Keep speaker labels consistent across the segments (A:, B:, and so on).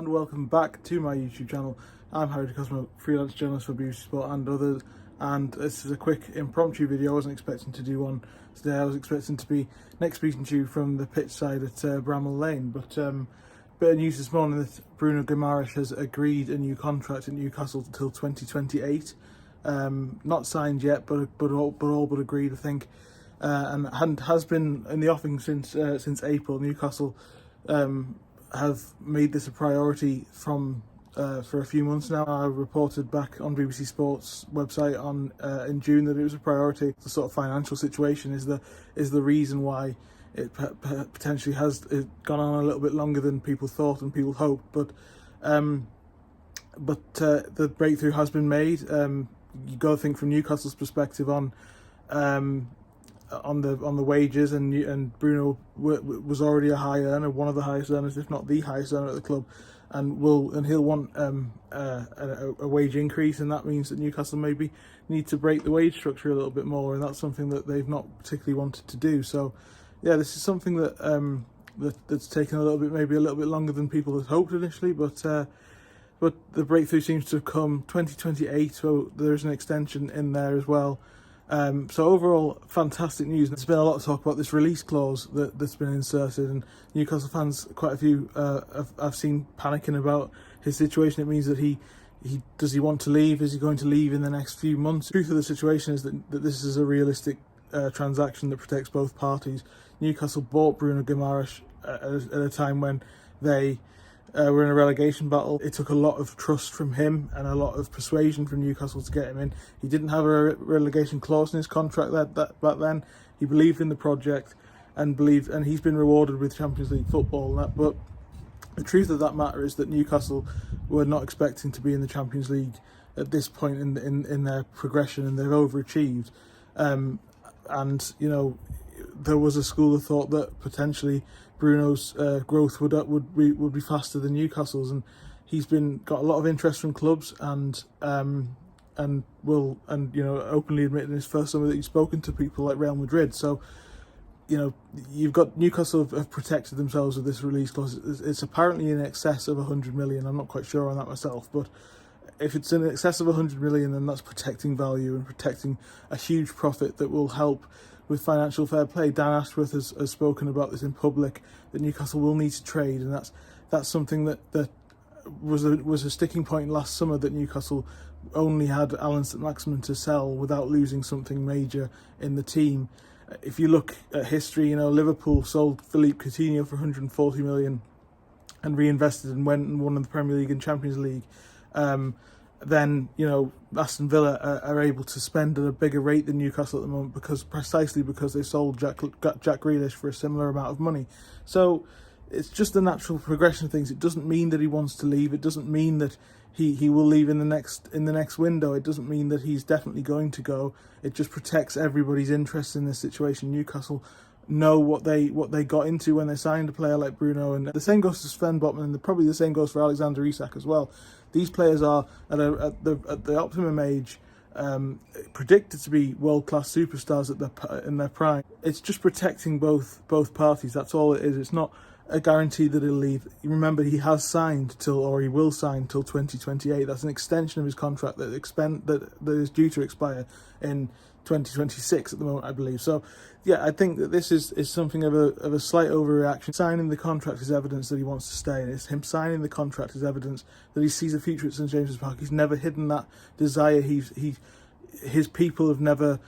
A: and welcome back to my YouTube channel. I'm Harry DeCosmo, freelance journalist for BBC Sport and others, and this is a quick impromptu video. I wasn't expecting to do one today. I was expecting to be next speaking to you from the pitch side at Bramall Lane, but bit of news this morning that Bruno Guimaraes has agreed a new contract at Newcastle until 2028. Not signed yet, but all but agreed, I think, and has been in the offing since April. Newcastle have made this a priority for a few months now. I reported back on BBC Sport's website in June that it was a priority. The sort of financial situation is the reason why it potentially has gone on a little bit longer than people thought and people hoped. But the breakthrough has been made. You got to think from Newcastle's perspective on the wages, and Bruno was already a high earner, one of the highest earners, if not the highest earner at the club, and he'll want a wage increase, and that means that Newcastle maybe need to break the wage structure a little bit more, and that's something that they've not particularly wanted to do. So yeah, this is something that that's taken a little bit longer than people had hoped initially, but the breakthrough seems to have come 2028, so there's an extension in there as well. So overall, fantastic news. There's been a lot of talk about this release clause that's been inserted, and Newcastle fans, quite a few, I've seen panicking about his situation. It means that does he want to leave? Is he going to leave in the next few months? The truth of the situation is that this is a realistic transaction that protects both parties. Newcastle bought Bruno Guimaraes at a time when they were in a relegation battle. It took a lot of trust from him and a lot of persuasion from Newcastle to get him in. He didn't have a relegation clause in his contract back then. He believed in the project and he's been rewarded with Champions League football. But the truth of that matter is that Newcastle were not expecting to be in the Champions League at this point in their progression, and they've overachieved. And you know, there was a school of thought that potentially Bruno's growth would be faster than Newcastle's, and he's got a lot of interest from clubs, and you know, openly admit in his first summer that he's spoken to people like Real Madrid. So you know, you've got Newcastle have protected themselves with this release clause. It's apparently in excess of 100 million. I'm not quite sure on that myself, but if it's in excess of 100 million, then that's protecting value and protecting a huge profit that will help with financial fair play. Dan Ashworth has spoken about this in public, that Newcastle will need to trade, and that's something that was a sticking point last summer, that Newcastle only had Alan St-Maximin to sell without losing something major in the team. If you look at history, you know, Liverpool sold Philippe Coutinho for 140 million and reinvested and went and won the Premier League and Champions League. Then, you know, Aston Villa are able to spend at a bigger rate than Newcastle at the moment precisely because they sold Jack Grealish for a similar amount of money. So it's just the natural progression of things. It doesn't mean that he wants to leave. It doesn't mean that he will leave in the next window. It doesn't mean that he's definitely going to go. It just protects everybody's interest in this situation. Newcastle know what they got into when they signed a player like Bruno, and the same goes to Sven Botman, and probably the same goes for Alexander Isak as well. These players are at the optimum age, predicted to be world-class superstars in their prime. It's just protecting both parties. That's all it is. It's not a guarantee that he'll leave. Remember, he has signed he will sign till 2028. That's an extension of his contract that is due to expire in 2026 at the moment, I believe. So yeah, I think that this is something of a slight overreaction. Signing the contract is evidence that he wants to stay, and it's him signing the contract is evidence that he sees a future at St James's Park. He's never hidden that desire. His people have never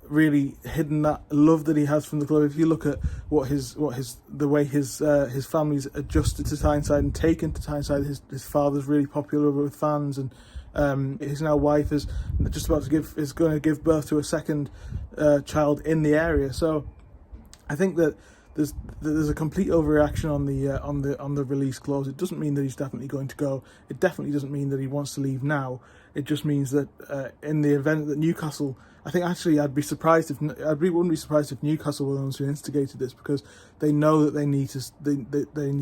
A: really hidden that love that he has from the club. If you look at the way his family's adjusted to Tyneside and taken to Tyneside, his father's really popular with fans, and his now wife is just about is going to give birth to a second child in the area. So I think that there's a complete overreaction on the release clause. It doesn't mean that he's definitely going to go. It definitely doesn't mean that he wants to leave now. It just means that in the event that Newcastle, I think actually I wouldn't be surprised if Newcastle were the ones who instigated this, because they know that they need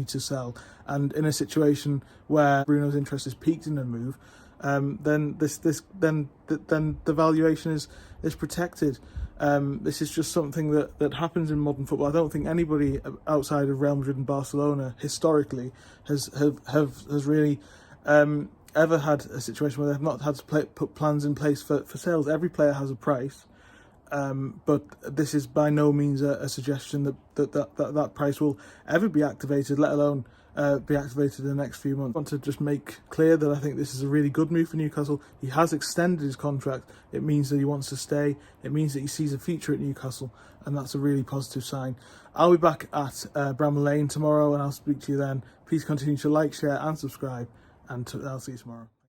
A: to sell, and in a situation where Bruno's interest is peaked in a move, then the valuation is protected. This is just something that happens in modern football. I don't think anybody outside of Real Madrid and Barcelona historically has really ever had a situation where they've not had to put plans in place for sales. Every player has a price, but this is by no means a suggestion that price will ever be activated, let alone be activated in the next few months. I want to just make clear that I think this is a really good move for Newcastle. He has extended his contract. It means that he wants to stay. It means that he sees a future at Newcastle, and that's a really positive sign. I'll be back at Bramall Lane tomorrow, and I'll speak to you then. Please continue to like, share and subscribe, and I'll see you tomorrow.